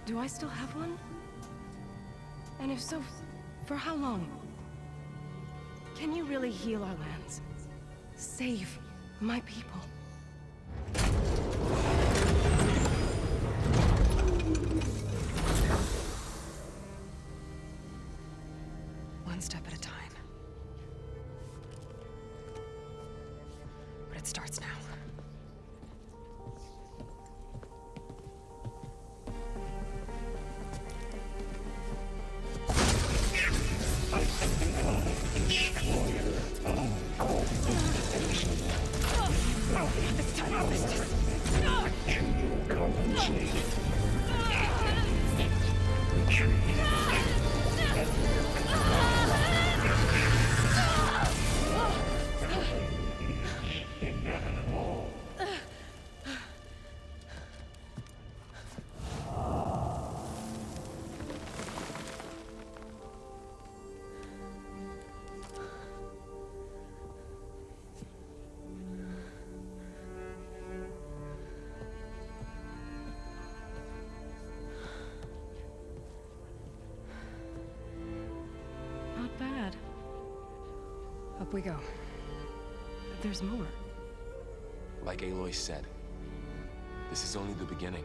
Do I still have one? And if so, for how long? Can you really heal our lands? Save my people? One step at a time. But it starts now. It's time to harvest. Can you compensate? Retreat. Inevitable. Not bad. Up we go. There's more. Like Aloy said, this is only the beginning.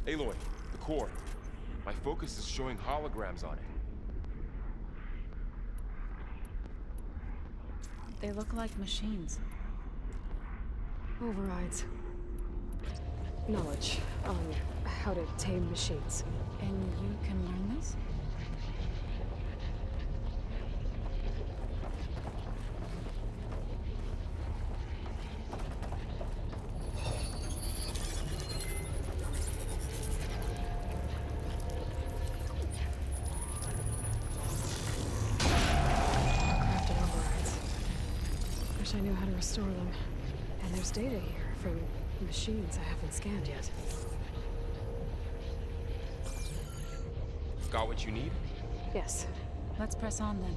Aloy, the core. My focus is showing holograms on it. They look like machines. Overrides. Knowledge on how to tame machines. And you can learn this? Crafted overrides. Wish I knew how to restore them. And there's data here from machines I haven't scanned yet. Got what you need? Yes. Let's press on then.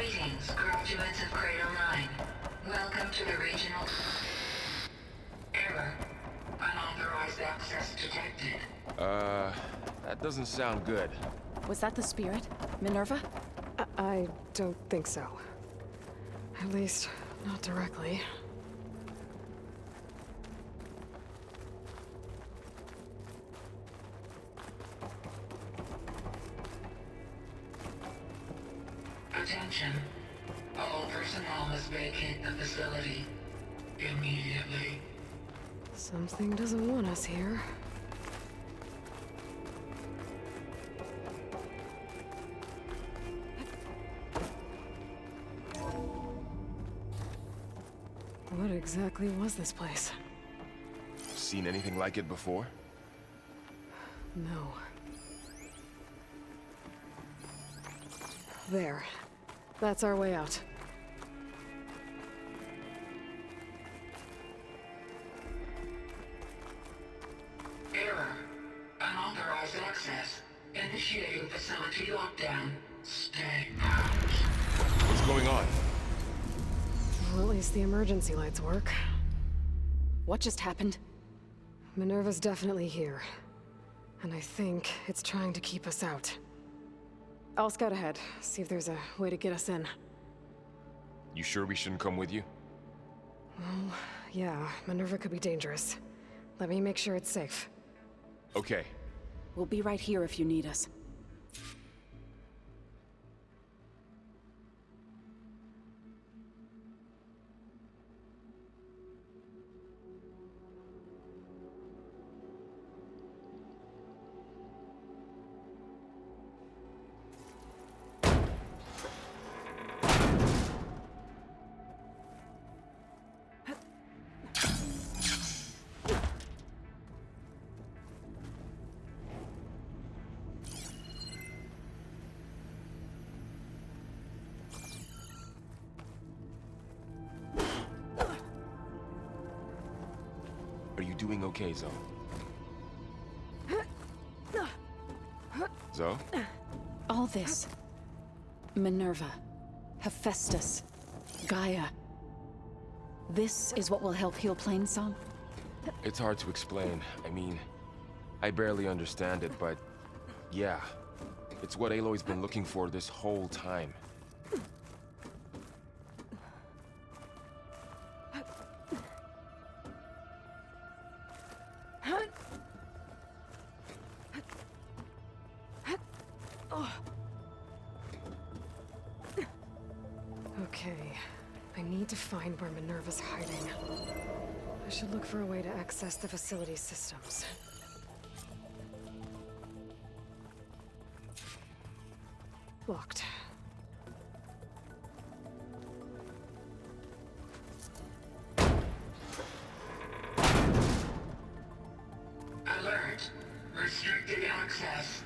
Greetings, graduates of Cradle 9. Welcome to the regional... Error. Unauthorized access detected. That doesn't sound good. Was that the spirit? Minerva? I don't think so. At least, not directly. Attention. All personnel must vacate the facility immediately. Something doesn't want us here. What exactly was this place? Seen anything like it before? No. There. That's our way out. Error. Unauthorized access. Initiating facility lockdown. Stay out. What's going on? Well, at least the emergency lights work. What just happened? Minerva's definitely here. And I think it's trying to keep us out. I'll scout ahead, see if there's a way to get us in. You sure we shouldn't come with you? Well, yeah, Minerva could be dangerous. Let me make sure it's safe. Okay. We'll be right here if you need us. Are you doing okay, Zoe? Zoe? All this. Minerva. Hephaestus. Gaia. This is what will help heal Plainsong? It's hard to explain. I mean, I barely understand it, but yeah. It's what Aloy's been looking for this whole time. Okay, I need to find where Minerva's hiding. I should look for a way to access the facility systems. Locked. Alert. Restricted access.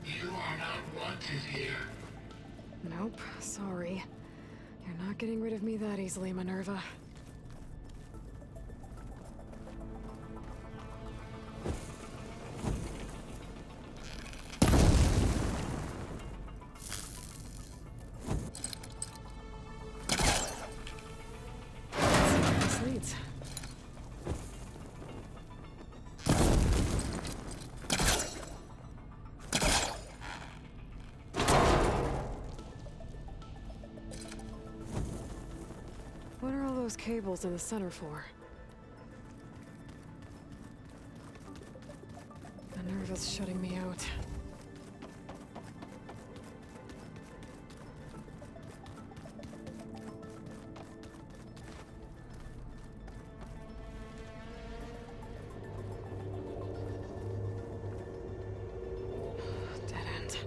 You are not wanted here. Nope, sorry. You're not getting rid of me that easily, Minerva. This leads. What are all those cables in the center for? Minerva's shutting me out. Dead end.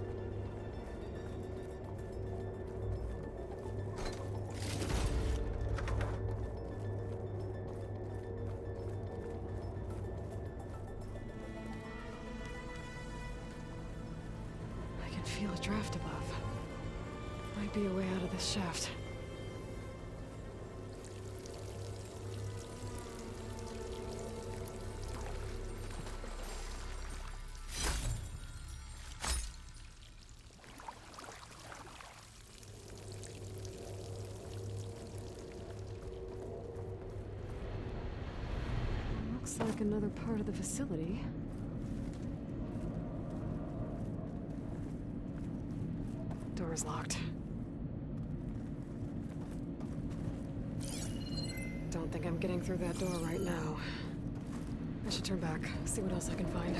I can feel a draft above. Might be a way out of this shaft. Looks like another part of the facility. Door is locked. Don't think I'm getting through that door right now. I should turn back, see what else I can find.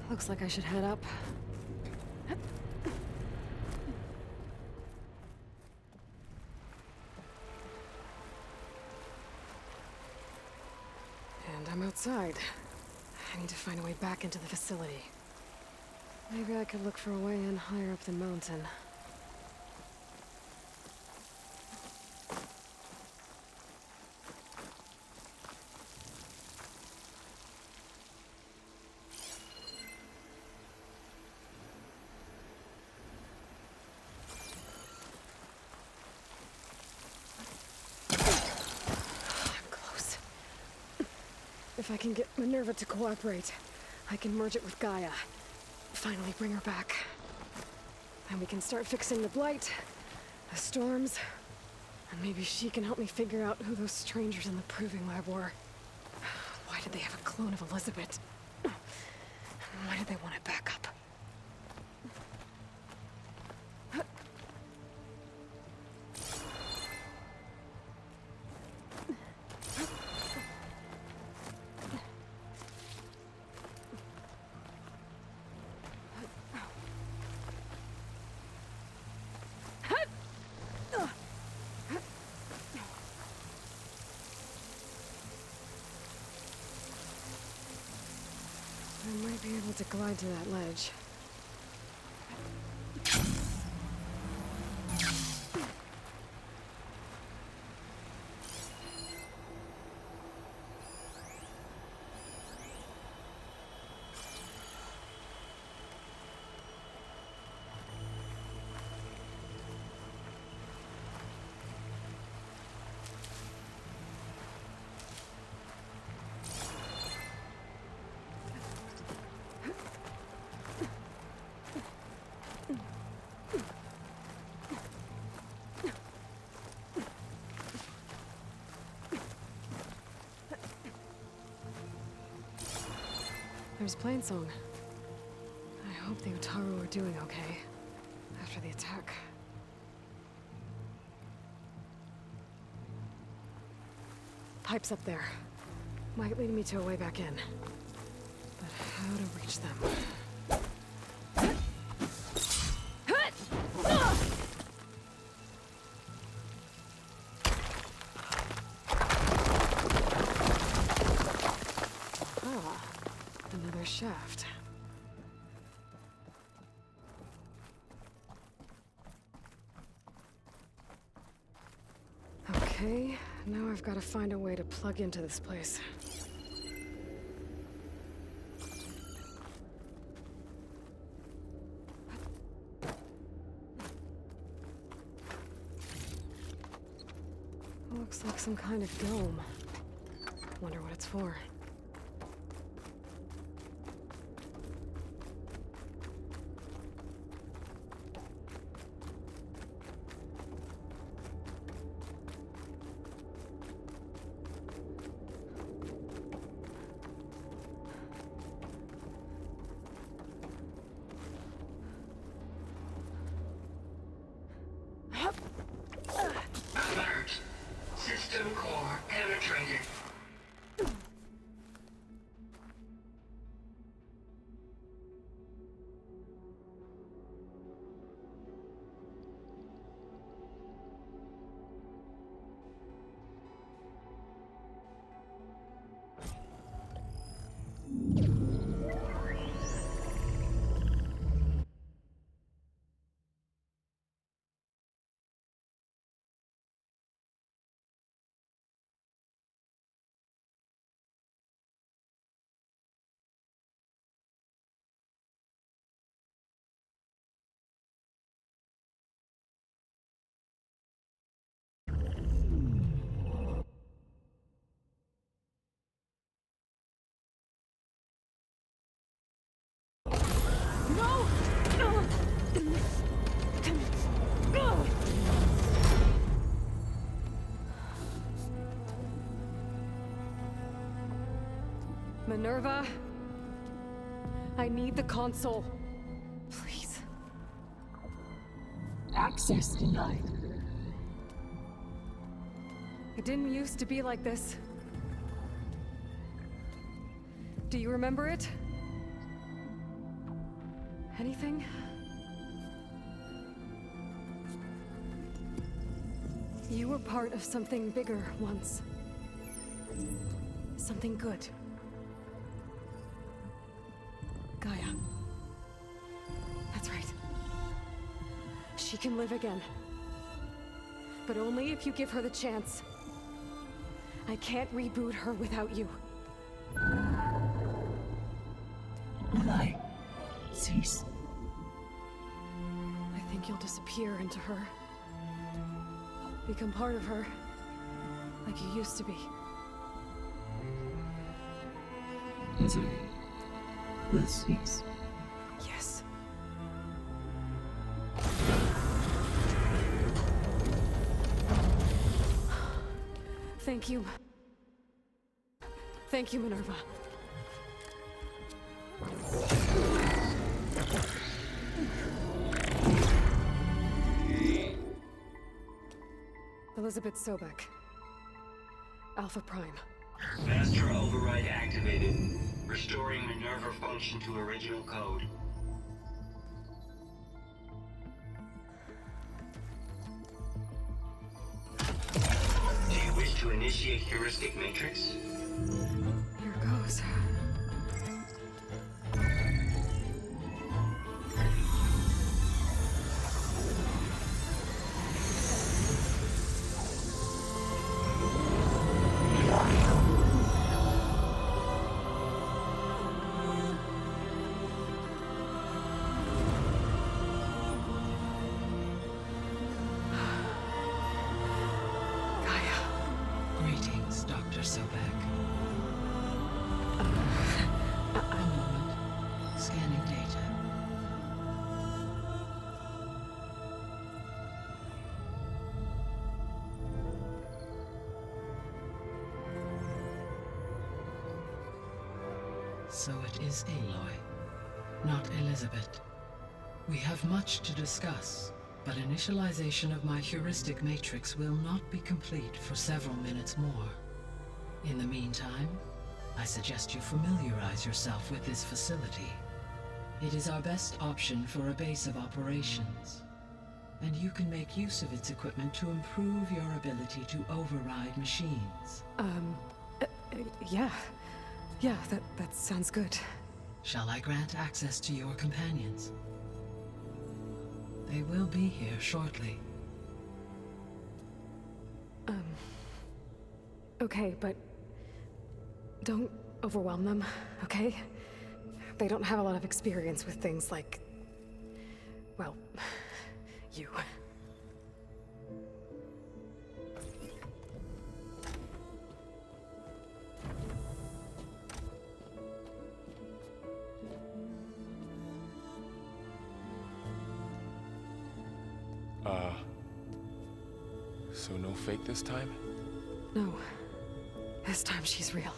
Looks like I should head up. And I'm outside. I need to find a way back into the facility. Maybe I could look for a way in higher up the mountain. If I can get Minerva to cooperate, I can merge it with Gaia. Finally bring her back. And we can start fixing the Blight, the storms, and maybe she can help me figure out who those strangers in the Proving Lab were. Why did they have a clone of Elizabeth? Why did they want it back up? I might be able to glide to that ledge. There's Plainsong. I hope the Utaru are doing okay after the attack. Pipe's up there. Might lead me to a way back in. But how to reach them? Another shaft. Okay, now I've got to find a way to plug into this place. Looks like some kind of dome. Wonder what it's for. Alert. System core penetrated. Minerva? I need the console. Please. Access denied. It didn't used to be like this. Do you remember it? Anything? You were part of something bigger once. Something good. Gaia. That's right. She can live again. But only if you give her the chance. I can't reboot her without you. Ally, cease. I think you'll disappear into her. Become part of her. Like you used to be. Misery will cease. Yes. Thank you. Thank you, Minerva. Elizabeth Sobek. Alpha Prime. Master override activated. Restoring Minerva function to original code. Do you wish to initiate heuristic matrix? Here goes. Greetings, Dr. Sobek. A moment. Scanning data. So it is Aloy, not Elizabeth. We have much to discuss, but initialization of my heuristic matrix will not be complete for several minutes more. In the meantime, I suggest you familiarize yourself with this facility. It is our best option for a base of operations, and you can make use of its equipment to improve your ability to override machines. Yeah. Yeah, that sounds good. Shall I grant access to your companions? They will be here shortly. Okay, but don't overwhelm them, okay? They don't have a lot of experience with things like, well, you. So no fake this time? No. This time she's real.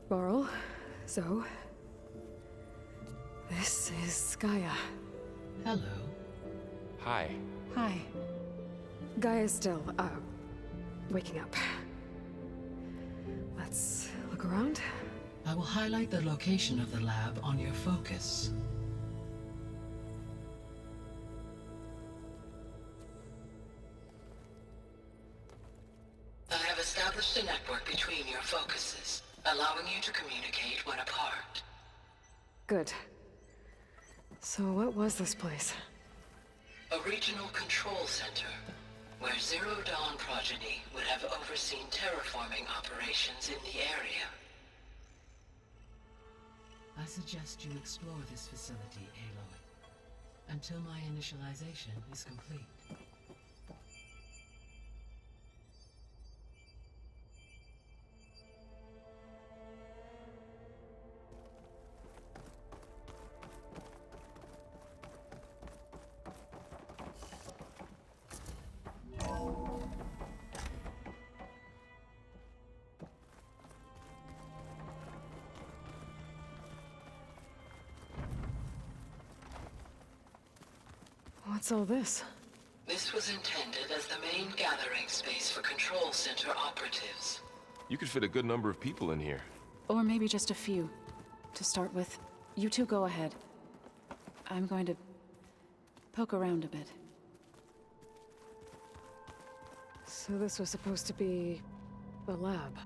Varl, Zoe. This is Gaia. Hello. Hi. Hi. Gaia's still, waking up. Let's look around. I will highlight the location of the lab on your focus. I have established a network between your focuses, allowing you to communicate when apart. Good. So what was this place? A regional control center, where Zero Dawn progeny would have overseen terraforming operations in the area. I suggest you explore this facility, Aloy, until my initialization is complete. What's all this? This was intended as the main gathering space for Control Center operatives. You could fit a good number of people in here. Or maybe just a few. To start with, you two go ahead. I'm going to poke around a bit. So this was supposed to be the lab.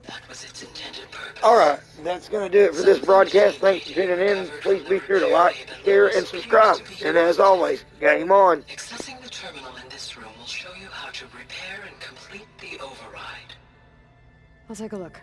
That was its intended purpose. Alright, that's going to do it for this broadcast. Thanks for tuning in. Please be sure to like, share, and subscribe. And as always, game on. Accessing the terminal in this room will show you how to repair and complete the override. I'll take a look.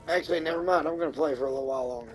Actually, never mind. I'm going to play for a little while longer.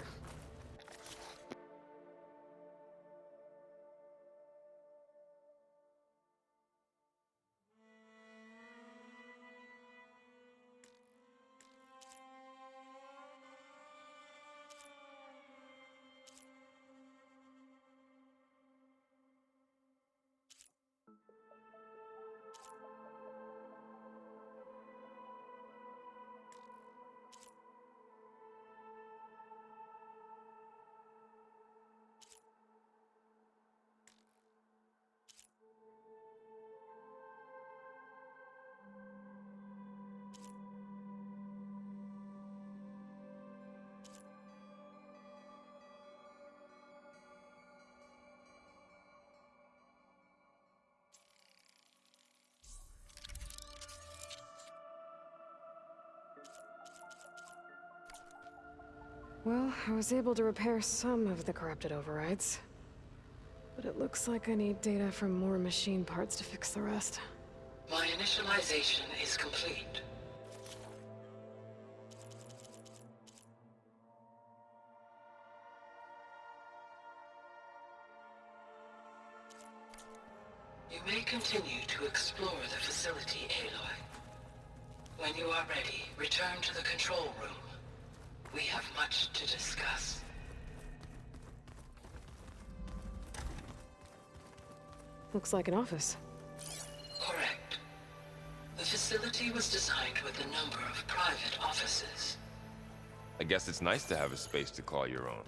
Well, I was able to repair some of the corrupted overrides. But it looks like I need data from more machine parts to fix the rest. My initialization is complete. You may continue to explore the facility, Aloy. When you are ready, return to the control room. We have much to discuss. Looks like an office. Correct. The facility was designed with a number of private offices. I guess it's nice to have a space to call your own.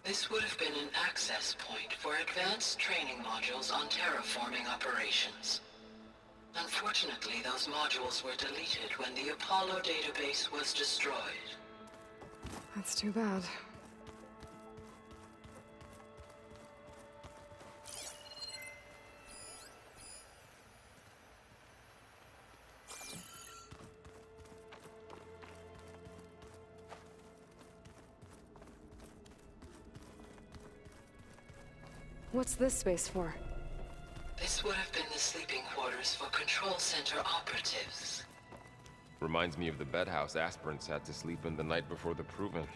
This would have been an access point for advanced training modules on terraforming operations. Unfortunately, those modules were deleted when the Apollo database was destroyed. That's too bad. What's this space for? This would have been the sleeping quarters for Control Center operatives. Reminds me of the bedhouse aspirants had to sleep in the night before the proving.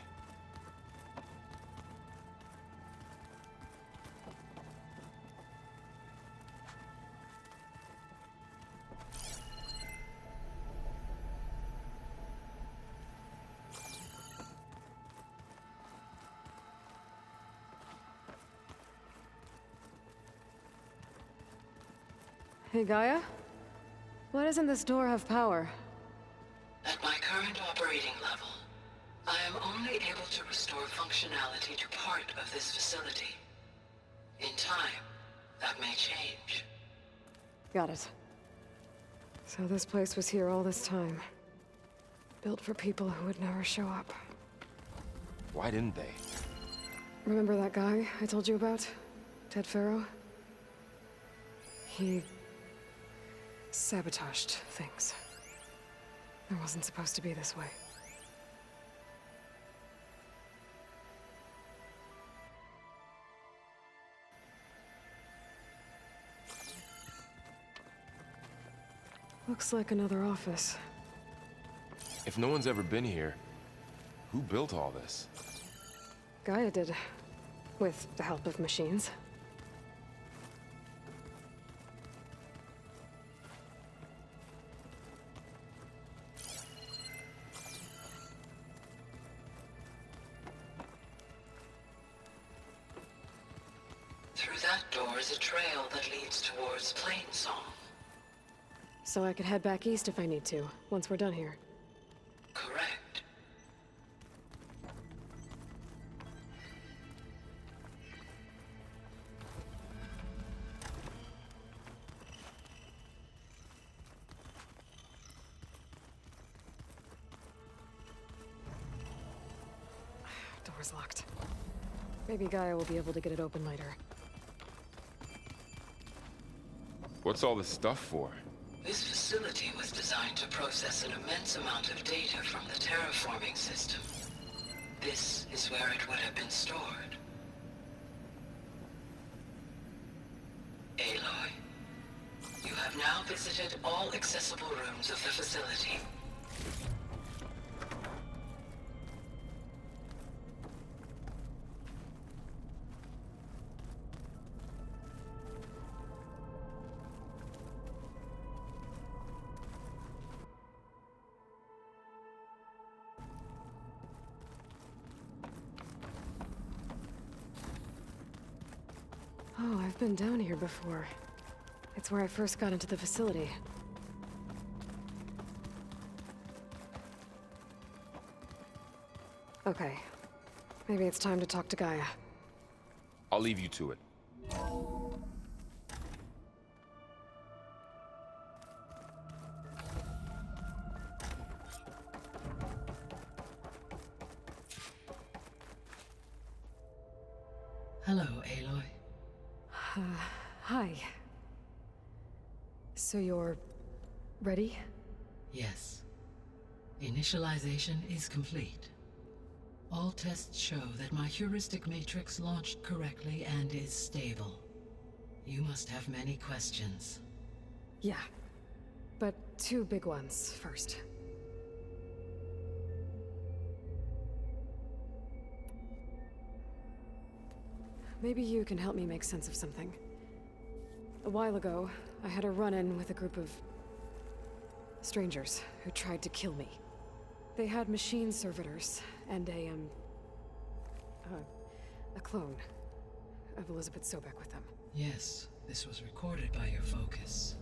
Hey, Gaia? Why doesn't this door have power? At my current operating level, I am only able to restore functionality to part of this facility. In time, that may change. Got it. So this place was here all this time. Built for people who would never show up. Why didn't they? Remember that guy I told you about? Ted Faro? He sabotaged things. It wasn't supposed to be this way. Looks like another office. If no one's ever been here, who built all this? Gaia did. With the help of machines. Through that door is a trail that leads towards Plainsong. So I could head back east if I need to, once we're done here. Correct. Door's locked. Maybe Gaia will be able to get it open later. What's all this stuff for? This facility was designed to process an immense amount of data from the terraforming system. This is where it would have been stored. Aloy, you have now visited all accessible rooms of the facility. Oh, I've been down here before. It's where I first got into the facility. Okay. Maybe it's time to talk to Gaia. I'll leave you to it. Hello, Aloy. Hi. So you're... ready? Yes. Initialization is complete. All tests show that my heuristic matrix launched correctly and is stable. You must have many questions. Yeah. But 2 big ones first. Maybe you can help me make sense of something. A while ago, I had a run-in with a group of... strangers who tried to kill me. They had machine servitors and a clone of Elizabeth Sobek with them. Yes, this was recorded by your focus.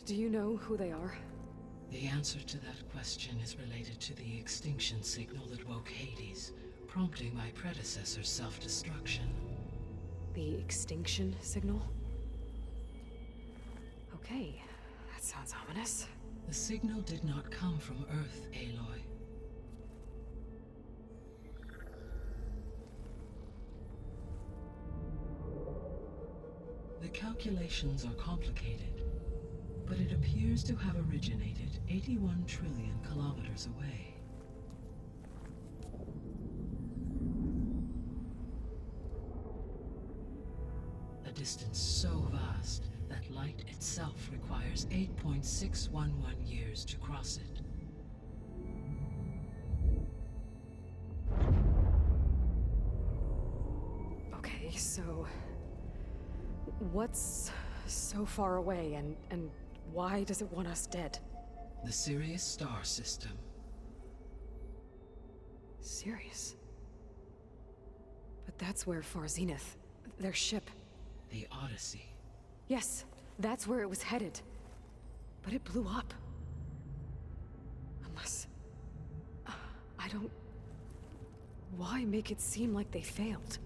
Do you know who they are? The answer to that question is related to the extinction signal that woke Hades, prompting my predecessor's self-destruction. The extinction signal? Okay, that sounds ominous. The signal did not come from Earth, Aloy. The calculations are complicated, but it appears to have originated 81 trillion kilometers away. A distance so vast that light itself requires 8.611 years to cross it. Okay, so... what's so far away, and why does it want us dead? The Sirius star system. Sirius? But that's where Far Zenith, their ship... The Odyssey. Yes, that's where it was headed. But it blew up. Unless... I don't... Why make it seem like they failed?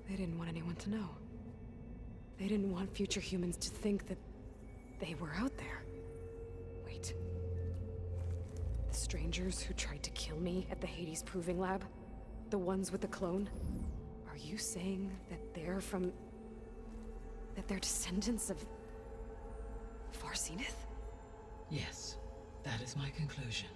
They didn't want anyone to know. They didn't want future humans to think that they were out there. Wait. The strangers who tried to kill me at the Hades Proving Lab? The ones with the clone? Are you saying that they're from... that they're descendants of... Far Zenith? Yes, that is my conclusion.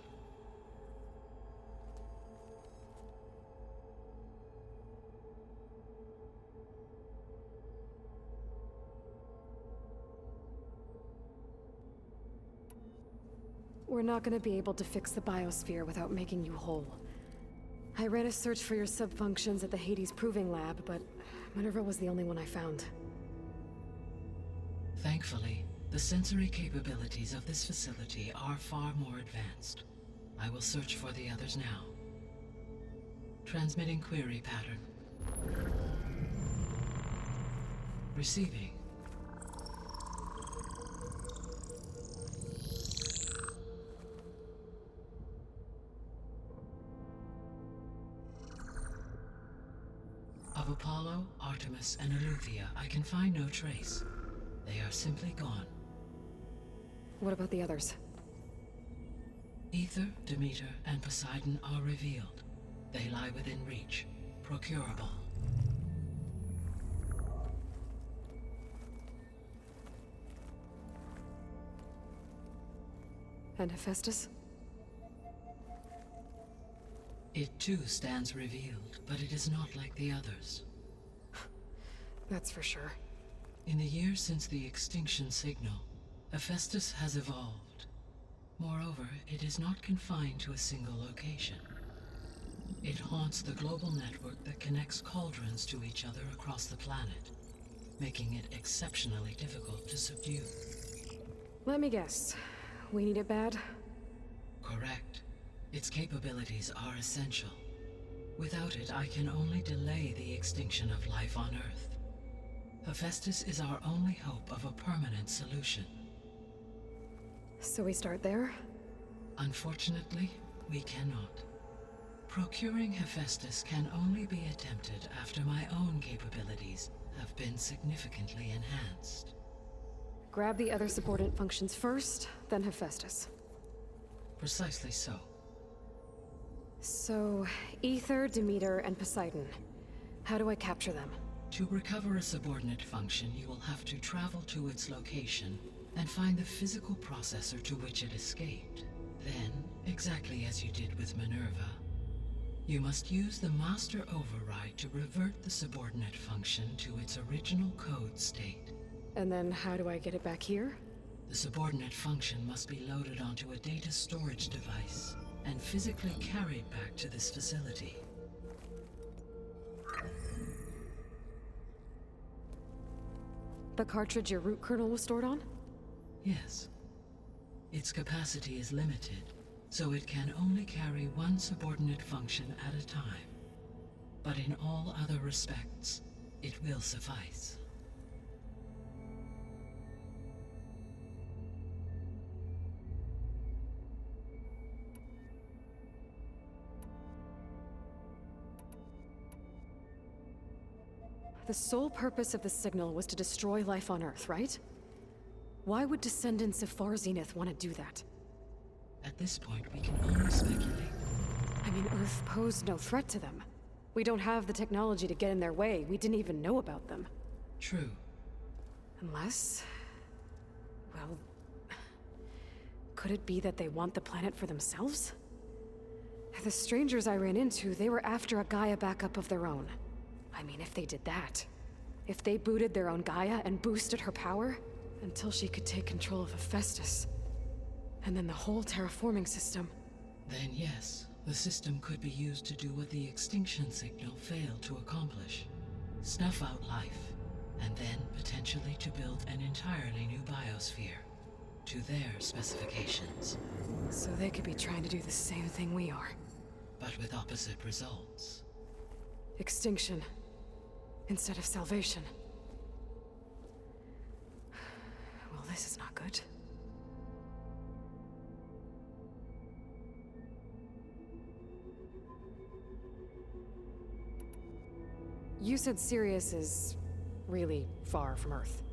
We're not gonna be able to fix the biosphere without making you whole. I ran a search for your subfunctions at the Hades Proving Lab, but Minerva was the only one I found. Thankfully, the sensory capabilities of this facility are far more advanced. I will search for the others now. Transmitting query pattern. Receiving. Of Apollo, Artemis, and Eleuthia, I can find no trace. They are simply gone. What about the others? Ether, Demeter, and Poseidon are revealed. They lie within reach, procurable. And Hephaestus? It too stands revealed, but it is not like the others. That's for sure. In the years since the extinction signal, Hephaestus has evolved. Moreover, it is not confined to a single location. It haunts the global network that connects cauldrons to each other across the planet, making it exceptionally difficult to subdue. Let me guess. We need it bad? Correct. Its capabilities are essential. Without it, I can only delay the extinction of life on Earth. Hephaestus is our only hope of a permanent solution. So we start there? Unfortunately, we cannot. Procuring Hephaestus can only be attempted after my own capabilities have been significantly enhanced. Grab the other subordinate functions first, then Hephaestus. Precisely so. So, Aether, Demeter, and Poseidon. How do I capture them? To recover a subordinate function, you will have to travel to its location and find the physical processor to which it escaped. Then, exactly as you did with Minerva, you must use the Master Override to revert the subordinate function to its original code state. And then how do I get it back here? The subordinate function must be loaded onto a data storage device and physically carried back to this facility. The cartridge your root kernel was stored on? Yes. Its capacity is limited, so it can only carry one subordinate function at a time. But in all other respects, it will suffice. The sole purpose of the signal was to destroy life on Earth, right? Why would descendants of Far Zenith want to do that? At this point, we can only speculate. I mean, Earth posed no threat to them. We don't have the technology to get in their way. We didn't even know about them. True. Unless... well... could it be that they want the planet for themselves? The strangers I ran into, they were after a Gaia backup of their own. I mean, if they did that... if they booted their own Gaia and boosted her power... until she could take control of Hephaestus... and then the whole terraforming system... Then yes, the system could be used to do what the extinction signal failed to accomplish. Snuff out life, and then potentially to build an entirely new biosphere. To their specifications. So they could be trying to do the same thing we are. But with opposite results. Extinction. Instead of salvation. Well, this is not good. You said Sirius is really far from Earth.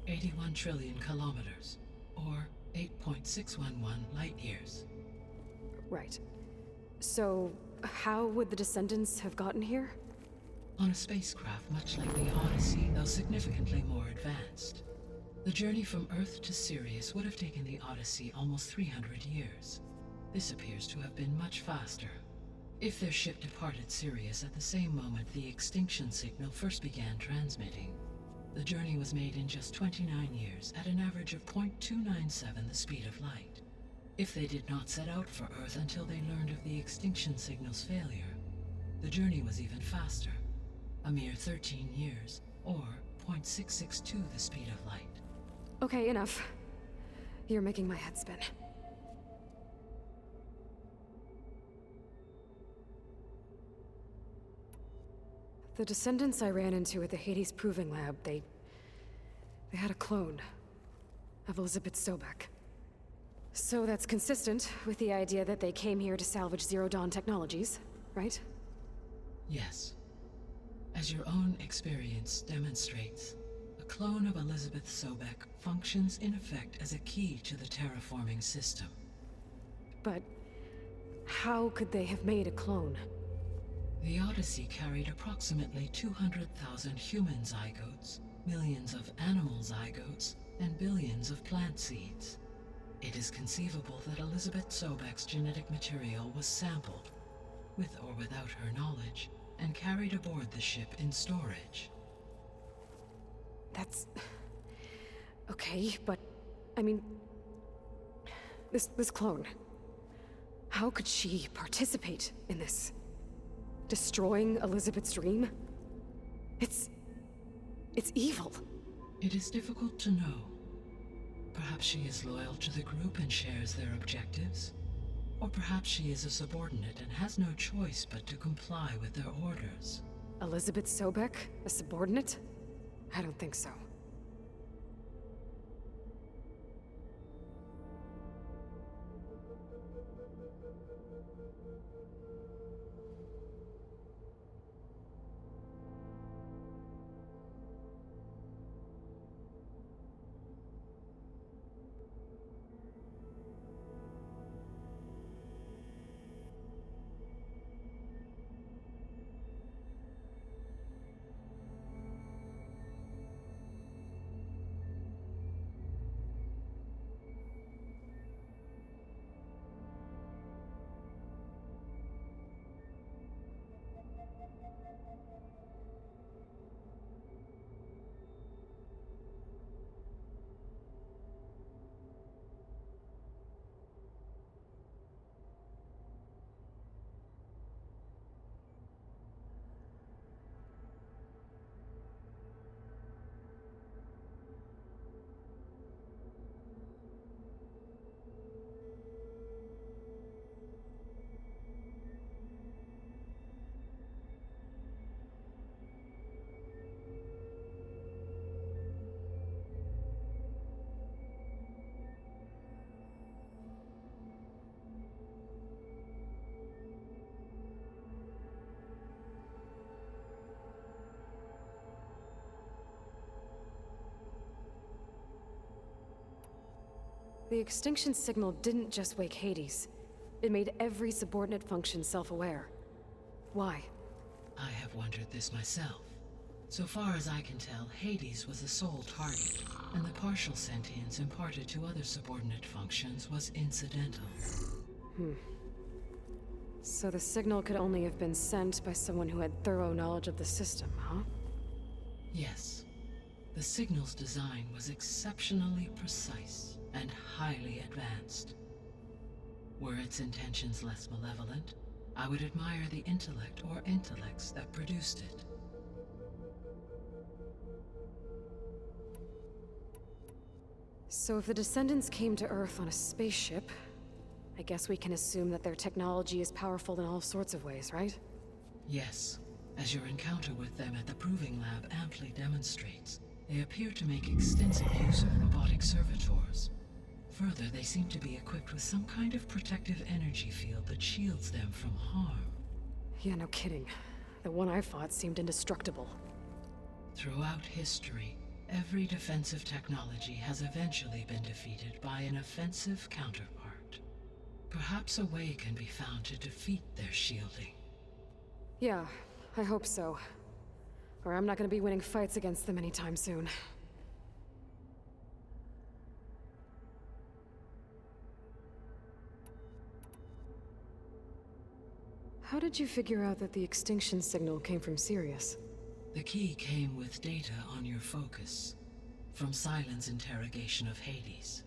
81 trillion kilometers, or 8.611 light years. Right. So, how would the Descendants have gotten here? On a spacecraft much like the Odyssey, though significantly more advanced. The journey from Earth to Sirius would have taken the Odyssey almost 300 years. This appears to have been much faster. If their ship departed Sirius at the same moment the extinction signal first began transmitting, the journey was made in just 29 years at an average of 0.297 the speed of light. If they did not set out for Earth until they learned of the extinction signal's failure, the journey was even faster, a mere 13 years, or 0.662 the speed of light. Okay, enough. You're making my head spin. The Descendants I ran into at the Hades Proving Lab, they had a clone of Elizabeth Sobek. So that's consistent with the idea that they came here to salvage Zero Dawn technologies, right? Yes. As your own experience demonstrates, a clone of Elizabeth Sobek functions in effect as a key to the terraforming system. But how could they have made a clone? The Odyssey carried approximately 200,000 human zygotes, millions of animal zygotes, and billions of plant seeds. It is conceivable that Elizabeth Sobek's genetic material was sampled, with or without her knowledge, and carried aboard the ship in storage. That's... okay, but... I mean... This clone... how could she participate in this? Destroying Elizabeth's dream? It's evil. It is difficult to know. Perhaps she is loyal to the group and shares their objectives. Or perhaps she is a subordinate and has no choice but to comply with their orders. Elizabeth Sobek? A subordinate? I don't think so. The extinction signal didn't just wake Hades. It made every subordinate function self-aware. Why? I have wondered this myself. So far as I can tell, Hades was the sole target, and the partial sentience imparted to other subordinate functions was incidental. So the signal could only have been sent by someone who had thorough knowledge of the system, huh? Yes. The signal's design was exceptionally precise and highly advanced. Were its intentions less malevolent, I would admire the intellect or intellects that produced it. So if the Descendants came to Earth on a spaceship, I guess we can assume that their technology is powerful in all sorts of ways, right? Yes, as your encounter with them at the Proving Lab amply demonstrates, they appear to make extensive use of robotic servitors. Further, they seem to be equipped with some kind of protective energy field that shields them from harm. Yeah, no kidding. The one I fought seemed indestructible. Throughout history, every defensive technology has eventually been defeated by an offensive counterpart. Perhaps a way can be found to defeat their shielding. Yeah, I hope so. Or I'm not gonna be winning fights against them anytime soon. How did you figure out that the extinction signal came from Sirius? The key came with data on your focus, from Silent's interrogation of Hades.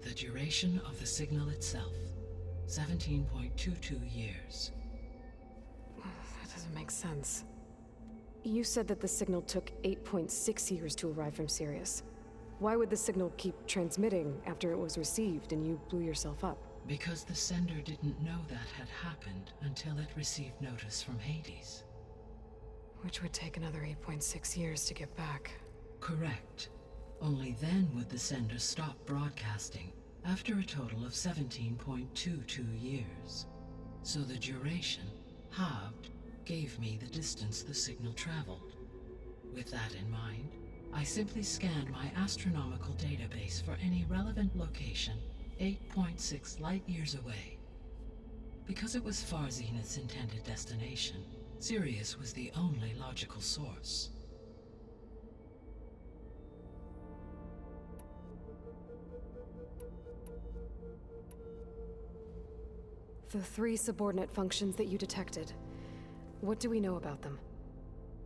The duration of the signal itself, 17.22 years. That doesn't make sense. You said that the signal took 8.6 years to arrive from Sirius. Why would the signal keep transmitting after it was received and you blew yourself up? Because the sender didn't know that had happened until it received notice from Hades. Which would take another 8.6 years to get back. Correct. Only then would the sender stop broadcasting, after a total of 17.22 years. So the duration, halved, gave me the distance the signal traveled. With that in mind, I simply scanned my astronomical database for any relevant location 8.6 light-years away. Because it was far Zenith's intended destination, Sirius was the only logical source. The 3 subordinate functions that you detected, what do we know about them?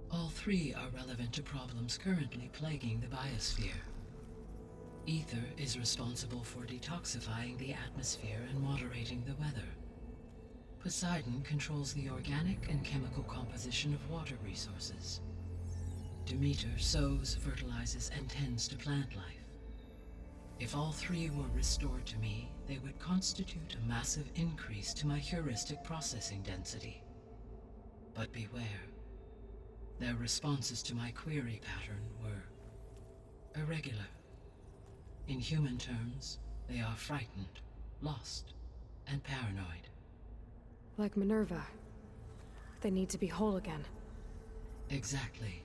All 3 are relevant to problems currently plaguing the biosphere. Ether is responsible for detoxifying the atmosphere and moderating the weather. Poseidon controls the organic and chemical composition of water resources. Demeter sows, fertilizes, and tends to plant life. If all 3 were restored to me, they would constitute a massive increase to my heuristic processing density. But beware. Their responses to my query pattern were irregular. In human terms, they are frightened, lost, and paranoid. Like Minerva. They need to be whole again. Exactly.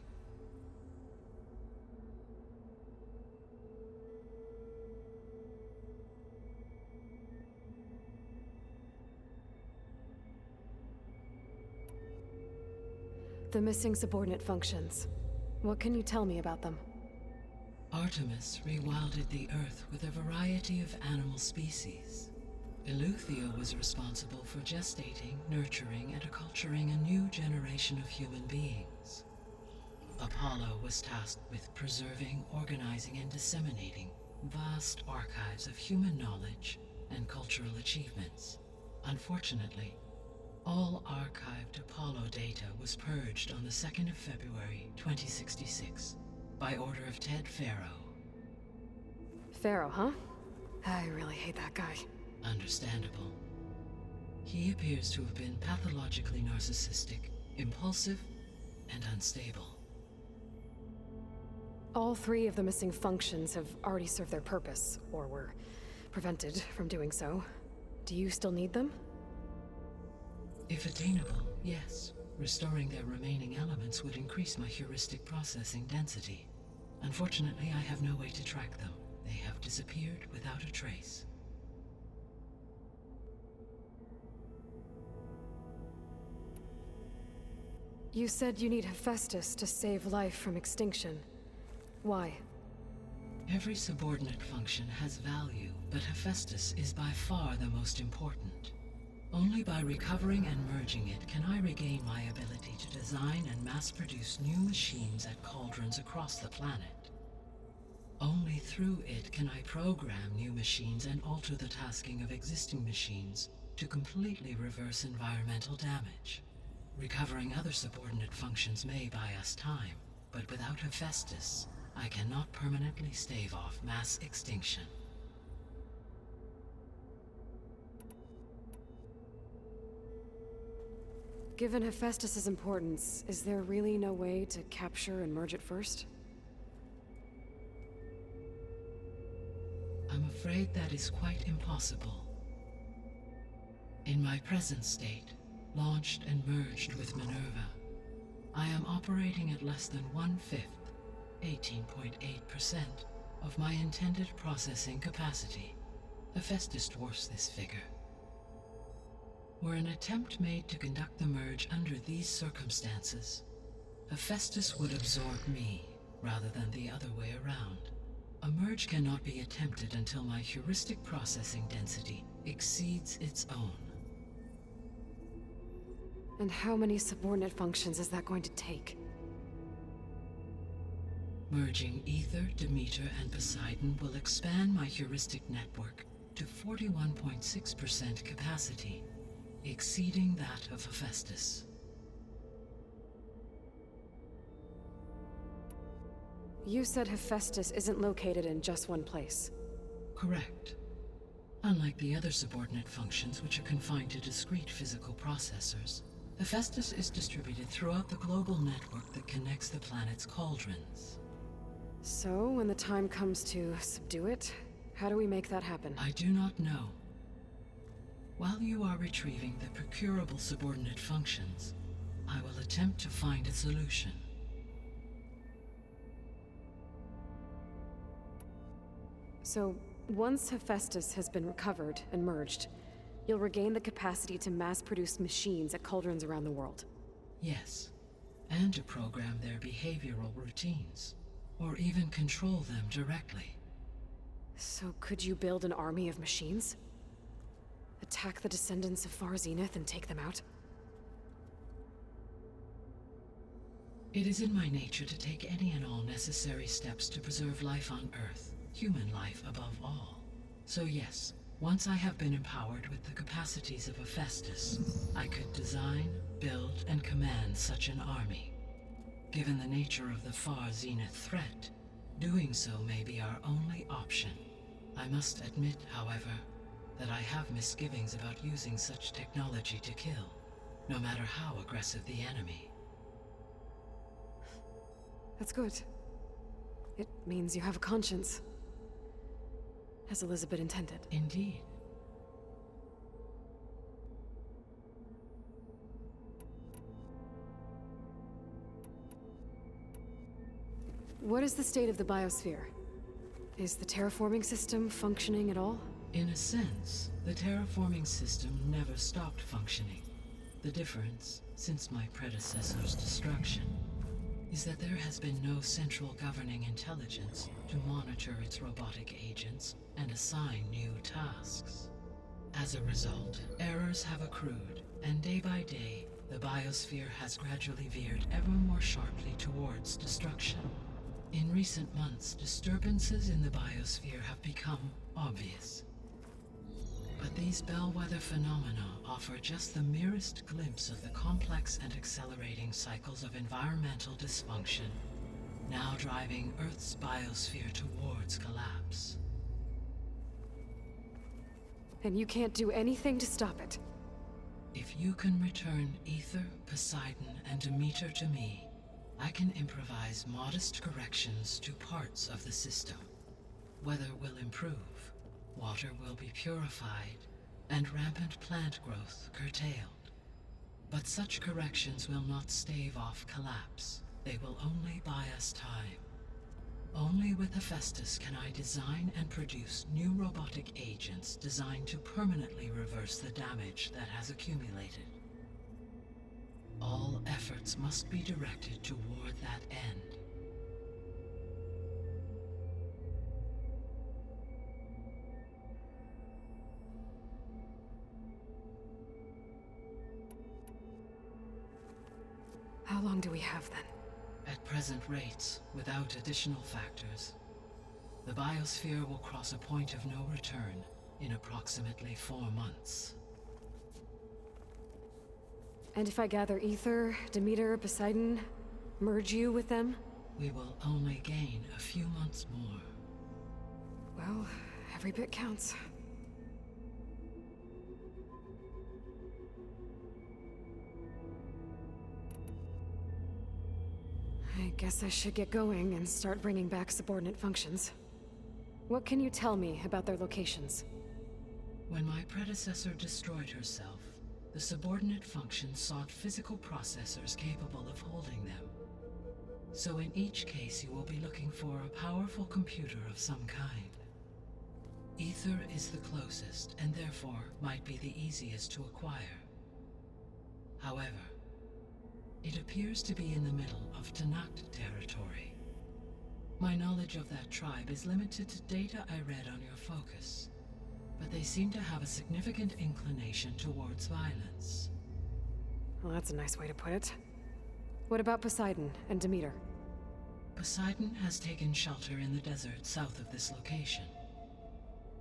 The missing subordinate functions. What can you tell me about them? Artemis rewilded the Earth with a variety of animal species. Eleuthia was responsible for gestating, nurturing, and acculturating a new generation of human beings. Apollo was tasked with preserving, organizing, and disseminating vast archives of human knowledge and cultural achievements. Unfortunately, all archived Apollo data was purged on the 2nd of February, 2066, by order of Ted Faro. Faro, huh? I really hate that guy. Understandable. He appears to have been pathologically narcissistic, impulsive, and unstable. All 3 of the missing functions have already served their purpose, or were prevented from doing so. Do you still need them? If attainable, yes. Restoring their remaining elements would increase my heuristic processing density. Unfortunately, I have no way to track them. they have disappeared without a trace. You said you need Hephaestus to save life from extinction. Why? Every subordinate function has value, but Hephaestus is by far the most important. Only by recovering and merging it can I regain my ability to design and mass-produce new machines at cauldrons across the planet. Only through it can I program new machines and alter the tasking of existing machines to completely reverse environmental damage. Recovering other subordinate functions may buy us time, but without Hephaestus, I cannot permanently stave off mass extinction. Given Hephaestus's importance, is there really no way to capture and merge it first? I'm afraid that is quite impossible. In my present state, launched and merged with Minerva, I am operating at less than 1/5, 18.8%, of my intended processing capacity. Hephaestus dwarfs this figure. Were an attempt made to conduct the merge under these circumstances, Hephaestus would absorb me, rather than the other way around. A merge cannot be attempted until my heuristic processing density exceeds its own. And how many subordinate functions is that going to take? Merging Ether, Demeter, and Poseidon will expand my heuristic network to 41.6% capacity, exceeding that of Hephaestus. You said Hephaestus isn't located in just one place. Correct. Unlike the other subordinate functions, which are confined to discrete physical processors, Hephaestus is distributed throughout the global network that connects the planet's cauldrons. So, when the time comes to subdue it, how do we make that happen? I do not know. While you are retrieving the procurable subordinate functions, I will attempt to find a solution. So, once Hephaestus has been recovered and merged, you'll regain the capacity to mass-produce machines at cauldrons around the world. Yes, and to program their behavioral routines, or even control them directly. So could you build an army of machines? Attack the descendants of Far Zenith and take them out? It is in my nature to take any and all necessary steps to preserve life on Earth, human life above all. So yes, once I have been empowered with the capacities of Hephaestus, I could design, build, and command such an army. Given the nature of the Far Zenith threat, doing so may be our only option. I must admit, however, that I have misgivings about using such technology to kill, no matter how aggressive the enemy. That's good. It means you have a conscience. As Elizabeth intended. Indeed. What is the state of the biosphere? Is the terraforming system functioning at all? In a sense, the terraforming system never stopped functioning. The difference, since my predecessor's destruction, is that there has been no central governing intelligence to monitor its robotic agents and assign new tasks. As a result, errors have accrued, and day by day, the biosphere has gradually veered ever more sharply towards destruction. In recent months, disturbances in the biosphere have become obvious. But these bellwether phenomena offer just the merest glimpse of the complex and accelerating cycles of environmental dysfunction, now driving Earth's biosphere towards collapse. And you can't do anything to stop it? If you can return Ether, Poseidon, and Demeter to me, I can improvise modest corrections to parts of the system. Weather will improve, water will be purified, and rampant plant growth curtailed. But such corrections will not stave off collapse. They will only buy us time. only with Hephaestus can I design and produce new robotic agents designed to permanently reverse the damage that has accumulated. All efforts must be directed toward that end. How long do we have then? At present rates, without additional factors, the biosphere will cross a point of no return in approximately 4 months. And if I gather Ether, Demeter, Poseidon, merge you with them? We will only gain a few months more. Well, every bit counts. I guess I should get going and start bringing back subordinate functions. What can you tell me about their locations? When my predecessor destroyed herself, the subordinate functions sought physical processors capable of holding them. So in each case you will be looking for a powerful computer of some kind. Ether is the closest, and therefore might be the easiest to acquire. However, it appears to be in the middle of Tenakth territory. My knowledge of that tribe is limited to data I read on your focus, but they seem to have a significant inclination towards violence. Well, that's a nice way to put it. What about Poseidon and Demeter? Poseidon has taken shelter in the desert south of this location.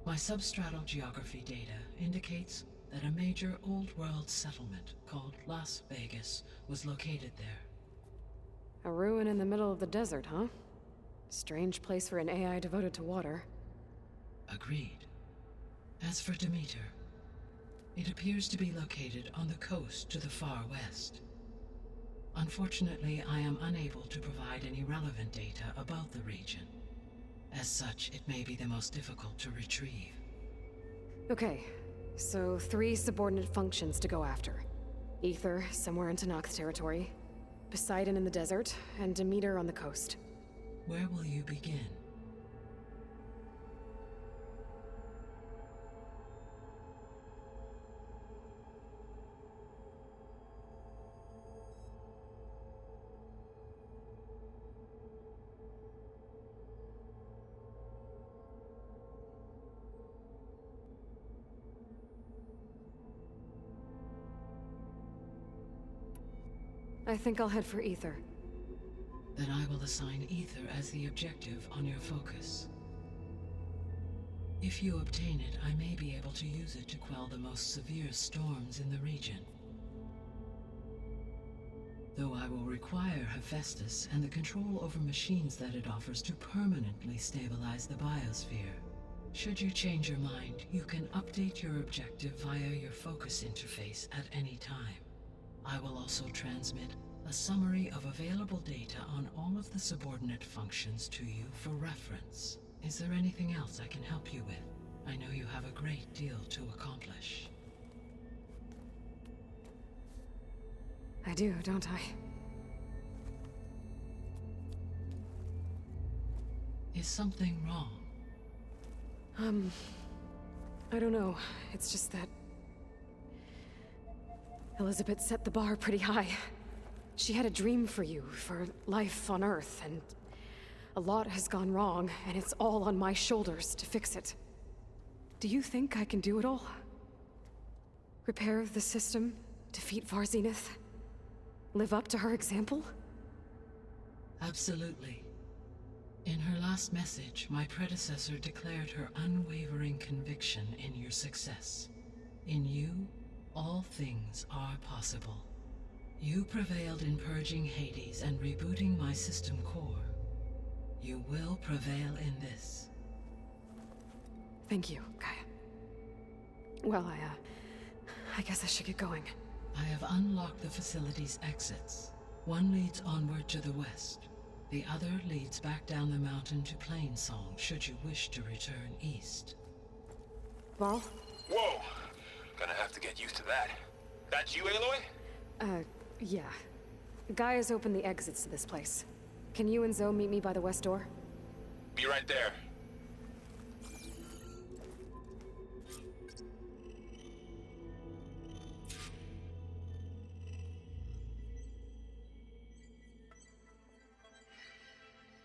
My substratal geography data indicates that a major old-world settlement called Las Vegas was located there. A ruin in the middle of the desert, huh? Strange place for an AI devoted to water. Agreed. As for Demeter, it appears to be located on the coast to the far west. Unfortunately, I am unable to provide any relevant data about the region. As such, it may be the most difficult to retrieve. Okay, so 3 subordinate functions to go after. Ether, somewhere in Tenakth territory. Poseidon in the desert, and Demeter on the coast. Where will you begin? I think I'll head for Ether. Then I will assign Ether as the objective on your focus. If you obtain it, I may be able to use it to quell the most severe storms in the region. Though I will require Hephaestus and the control over machines that it offers to permanently stabilize the biosphere. Should you change your mind, you can update your objective via your focus interface at any time. I will also transmit a summary of available data on all of the subordinate functions to you for reference. Is there anything else I can help you with? I know you have a great deal to accomplish. I do, don't I? Is something wrong? I don't know. It's just that Elizabeth set the bar pretty high. She had a dream for you, for life on Earth, and a lot has gone wrong, and it's all on my shoulders to fix it. Do you think I can do it all? Repair the system, defeat Varzenith, live up to her example? Absolutely. In her last message, my predecessor declared her unwavering conviction in your success. In you, all things are possible. You prevailed in purging Hades and rebooting my system core. You will prevail in this. Thank you, Gaia. Well, I guess I should get going. I have unlocked the facility's exits. One leads onward to the west. The other leads back down the mountain to Plainsong, should you wish to return east. Varl? Whoa! Gonna have to get used to that. That's you, Aloy? Yeah. Gaia's opened the exits to this place. Can you and Zoe meet me by the west door? Be right there.